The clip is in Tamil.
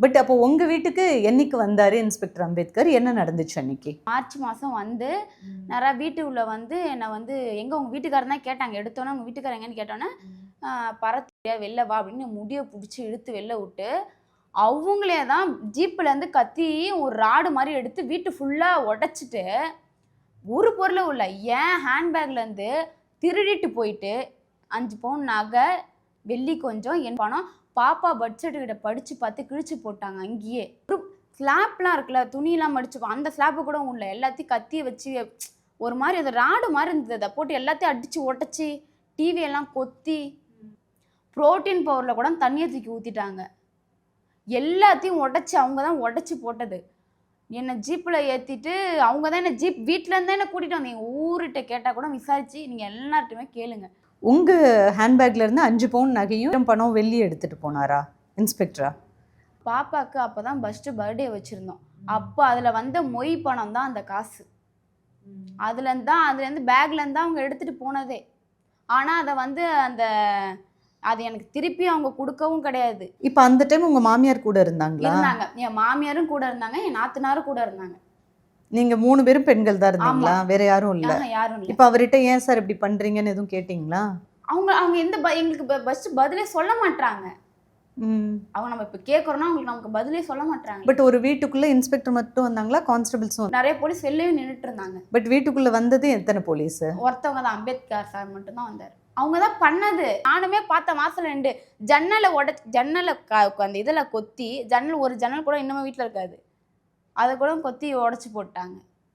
பட் அப்போ உங்க வீட்டுக்கு என்னைக்கு வந்தாரு இன்ஸ்பெக்டர் அம்பேத்கர்? என்ன நடந்துச்சு அன்னைக்கு? மார்ச் மாதம் வந்து நிறையா வீட்டு உள்ள வந்து என்னை வந்து எங்கே உங்கள் வீட்டுக்காரன் தான் கேட்டாங்க. எடுத்தோன்னே உங்கள் வீட்டுக்காரர் எங்கன்னு கேட்டோன்னே பரத்தியா வெளில வா அப்படின்னு முடியை பிடிச்சி இழுத்து வெளில விட்டு அவங்களே தான் ஜீப்புலேருந்து கத்தி ஒரு ராடு மாதிரி எடுத்து வீட்டு ஃபுல்லாக உடச்சிட்டு ஒரு பொருளும் இல்லை ஏன் ஹேண்ட்பேக்லேருந்து திருடிட்டு போயிட்டு 5 பவுன் நகை, வெள்ளி கொஞ்சம், என் பணம், பாப்பா பர்த் சர்டிஃபிகேட்டை படித்து பார்த்து கிழிச்சு போட்டாங்க. அங்கேயே ஒரு ஸ்லாப்லாம் இருக்குல்ல, துணியெல்லாம் மடிச்சுப்போம், அந்த ஸ்லாப்பு கூட உள்ள எல்லாத்தையும் கத்தியை வச்சு ஒரு மாதிரி அது ராடு மாதிரி இருந்தது. அதை போட்டு எல்லாத்தையும் அடித்து உடச்சி டிவியெல்லாம் கொத்தி ப்ரோட்டீன் பவரில் கூட தண்ணியை தூக்கி ஊற்றிட்டாங்க. எல்லாத்தையும் உடச்சி அவங்க தான் உடச்சி போட்டது. என்னை ஜீப்பில் ஏற்றிட்டு அவங்க தான் என்னை ஜீப் வீட்டிலேருந்து என்னை கூட்டிகிட்டு வந்தீங்க. ஊர்கிட்ட கேட்டால் கூட விசாரிச்சு நீங்கள் எல்லார்ட்டுமே கேளுங்க. உங்க ஹேண்ட்பேக்ல இருந்து 5 பவுன் நகையும் பணம் வெள்ளி எடுத்துட்டு போனாரா இன்ஸ்பெக்டரா? பாப்பாவுக்கு அப்போ தான் ஃபஸ்ட்டு பர்த்டே வச்சுருந்தோம். அப்போ அதில் வந்த மொய் பணம் தான் அந்த காசு. அதுலேருந்து பேக்லேருந்து அவங்க எடுத்துகிட்டு போனதே. ஆனால் அதை வந்து அது எனக்கு திருப்பி அவங்க கொடுக்கவும் கிடையாது. இப்போ அந்த டைம் உங்க மாமியார் கூட இருந்தாங்களா? இருந்தாங்க. என் மாமியாரும் கூட இருந்தாங்க, என் நாத்தனாரும் கூட இருந்தாங்க. நீங்க 3 பேரும் பெண்கள் தான் இருந்தீங்களா? வேற யாரும் இல்ல? யாரும் இல்ல. இப்போ அவர்கிட்ட ஏன் சார் இப்படி பண்றீங்கன்னு எதுவும் கேட்டீங்களா? அவங்க எங்களுக்கு ஃபர்ஸ்ட் பதிலே சொல்ல மாட்டாங்க. அவங்க நம்ம இப்போ கேட்குறோன்னா அவங்களுக்கு நமக்கு பதிலே சொல்ல மாட்டாங்க. பட் ஒரு வீட்டுக்குள்ள இன்ஸ்பெக்டர் மட்டும் வந்தாங்களா? கான்ஸ்டபிள்ஸும்? நிறைய போலீஸ் வெளியே நின்றுட்டு இருந்தாங்க. பட் வீட்டுக்குள்ள வந்தது எத்தனை போலீஸ்? ஒருத்தவங்க தான், அம்பேத்கர் சார் மட்டும் தான் வந்தார். அவங்க தான் பண்ணது. நானுமே பார்த்த மாதம் 2 ஜன்னலை அந்த இதில் கொத்தி, ஒரு ஜன்னல் கூட இன்னுமே வீட்டில் இருக்காது, அதை கூட கொத்தி உடச்சி போட்டாங்க.